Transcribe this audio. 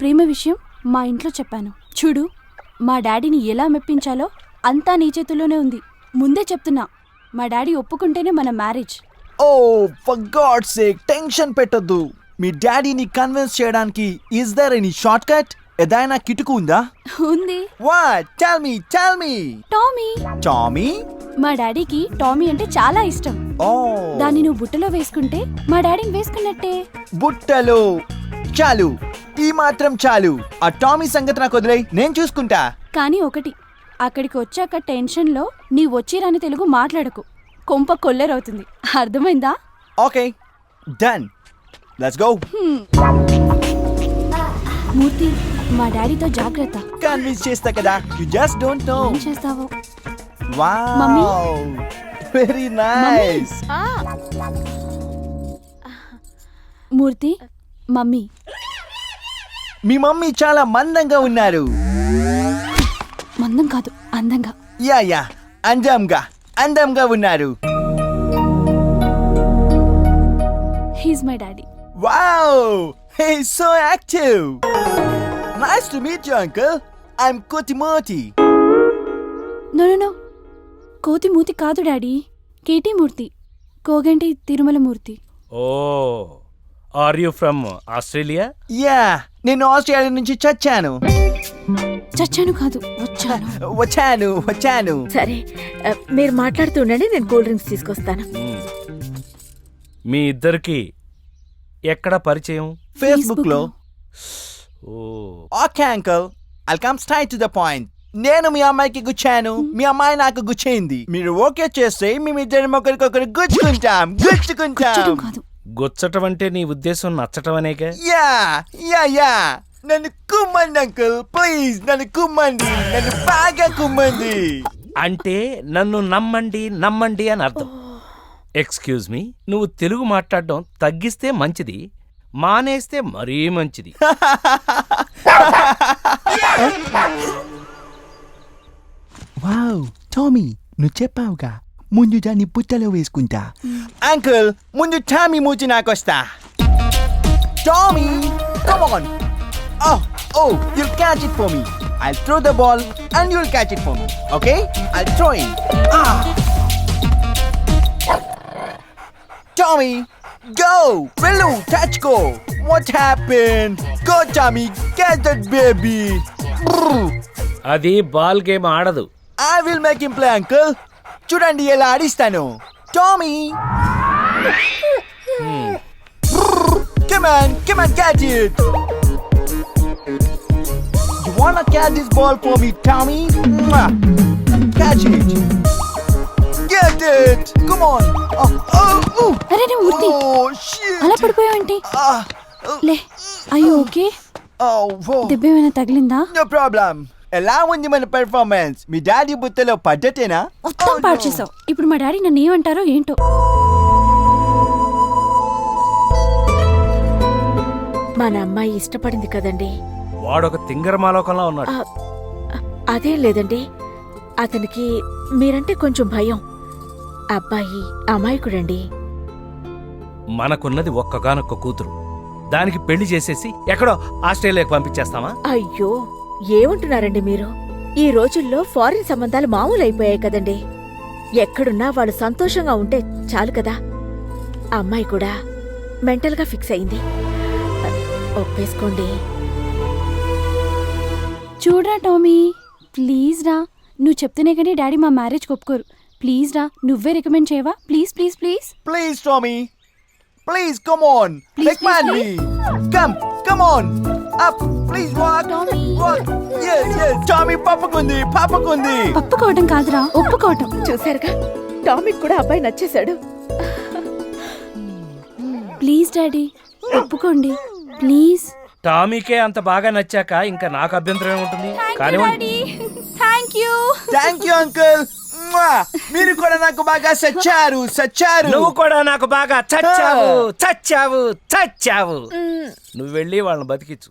ప్రేమ విషయం మా ఇంట్లో చెప్పాను. చూడు, మా డాడీని ఎలా మెప్పించాలో అంతా నీ చేతుల్లోనే ఉంది. ముందే చెప్తున్నా, మా డాడీ ఒప్పుకుంటేనే మన marriage. Oh for God sake tension పెట్టొద్దు. మీ డాడీని కన్విన్స్ చేయడానికి is there any short cut? ఏదైనా కిటుకు ఉందా? ఉంది. What? Tell me. Tommy. Tommy? మా డాడీకి టామీ అంటే చాలా ఇష్టం. ఓ, దాన్ని నువ్వు బుట్టలో వేసుకుంటే మా డాడీని వేసుకున్నట్టే. బుట్టలో? చాలు, ఈ మాత్రం చాలు. ఆ టామీ సంగతి నాకు వదిలేయ్, నేను చూసుకుంటా. కానీ ఒకటి, అక్కడికి వచ్చాక టెన్షన్లో నీ వచ్చిరాని తెలుగు మాట్లాడకు. కొంప కొల్లేరవుతుంది. అర్థమైందా? Okay, done. Let's go. Murthy, మా డాడీతో జాగ్రత్త. కన్విన్స్ చేస్తా కదా, యు జస్ట్ డోంట్ నో. ఏం చేస్తావో. Wow, very nice. Murthy, mummy. మీ మమ్మీ చాలా మందంగా ఉన్నారు. మందం కాదు, అందంగా. యా అందంగా ఉన్నారు. He's my daddy. Wow, he's so active. Nice to meet you, uncle. I'm Kotimoti. No, కోతి మూతి కాదు daddy, KT Murthy, Koganti Tirumala Murthy. Oh, are you from Australia? Yeah, నేను ఆస్ట్రేలియా నుంచి చచ్చాను కాదు, వచ్చాను. సరే, మీరు మాట్లాడుతూ ఉండండి, నేను కూల్ డ్రింక్స్ తీసుకొస్తాను. మీ ఇద్దరికి ఎక్కడ పరిచయం? ఫేస్బుక్ లో. Oh, okay uncle, I'll come straight to the point. నేను మీ అమ్మాయికి గుచ్చాను, మీ అమ్మాయి నాకు గుచ్చేయింది. మీరు ఓకే చేస్తే మేమిద్దరం ఒకరికొకరు గుచ్చుకుంటాం. కాదు. గుచ్చటం అంటే నీ ఉద్దేశం నచ్చటం అనేగా? యా నన్ను కుమ్మండి అంకుల్, ప్లీజ్ నన్ను కుమ్మండి, నన్ను బాగా కుమ్మండి. అంటే నన్ను నమ్మండి అని అర్థం. ఎక్స్క్యూజ్ మీ, నువ్వు తెలుగు మాట్లాడడం తగ్గిస్తే మంచిది, మానేస్తే మరీ మంచిది. వావ్, టామీ, నువ్వు చెప్పావుగా ముందు దాన్ని పుట్టలో వేసుకుంటా. అంకుల్, ముందు టామీ మూచి నాకొస్తా. Tommy, come on. Oh, you'll catch it for me. I'll throw the ball and you'll catch it for me. Okay? I'll throw it. Tommy, go! Willow, touch go! What happened? Go, Tommy, catch that baby! అది ball game ఆడదు. I will make him play, uncle. చూడండి ఎలా ఆడిస్తాను. Tommy! Come on, catch it! You wanna catch this ball for me, Tommy? Catch it! Get it! Come on! అరే మూర్తి, Oh, shit! అలా పడిపోయావేంటి? లే, అయ్యో okay? దెబ్బేమైనా తగిలిందా? No problem. ఎలా ఉంది మన పెర్ఫార్మెన్స్? మీ డాడీ బుట్టలో పడ్డటేనా? మొత్తం పాడు చేసావు. ఇప్పుడు మా డాడీ నన్ను ఏమంటారో ఏంటో. మన అమ్మాయి ఇష్టపడింది కదండి. వాడొక తింగరమాలోకంలో ఉన్నాడు. అదేం లేదండి, అతనికి మీరంటే కొంచెం భయం. అబ్బాయి అమాయకుడండి. మనకున్నది ఒక్కగానొక్క కూతురు, దానికి పెళ్లి చేసేసి ఎక్కడో ఆస్ట్రేలియాకి పంపించేస్తామా? అయ్యో, ఏమంటున్నారండి మీరు? ఈ రోజుల్లో ఫారిన్ సంబంధాలు మామూలు అయిపోయాయి కదండి. ఎక్కడున్నా వాళ్ళు సంతోషంగా ఉంటే చాలు కదా. అమ్మాయి కూడా మెంటల్గా ఫిక్స్ అయింది. ఒప్పేసుకోండి. చూడరా టామీ, ప్లీజ్ రా. నువ్వు చెప్తేనే కానీ డాడీ మా మ్యారేజ్ ఒప్పుకోరు. ప్లీజ్ రా, నువ్వే రికమెండ్ చేయవా? Please. Please, Tommy. Please, come on. Please, Recommend me. Come on. Up. Please, walk. Tommy. Walk. Yes. Tommy, పాపకుంది. ఒప్పుకోవటం కాదురా, ఒప్పుకోవటం. చూశారుగా, టామీకి కూడా అబ్బాయి నచ్చేశాడు. ప్లీజ్ డాడీ, ఒప్పుకోండి ప్లీజ్. టామీకే అంత బాగా నచ్చాక ఇంకా నాకు అభ్యంతరం ఉంటుంది. కానీ థ్యాంక్ యూ అంకుల్. మీరు కూడా నాకు బాగా సచ్చారు. నువ్వు కూడా నాకు బాగా చచ్చావు. నువ్వు వెళ్ళి వాళ్ళని బతికించు.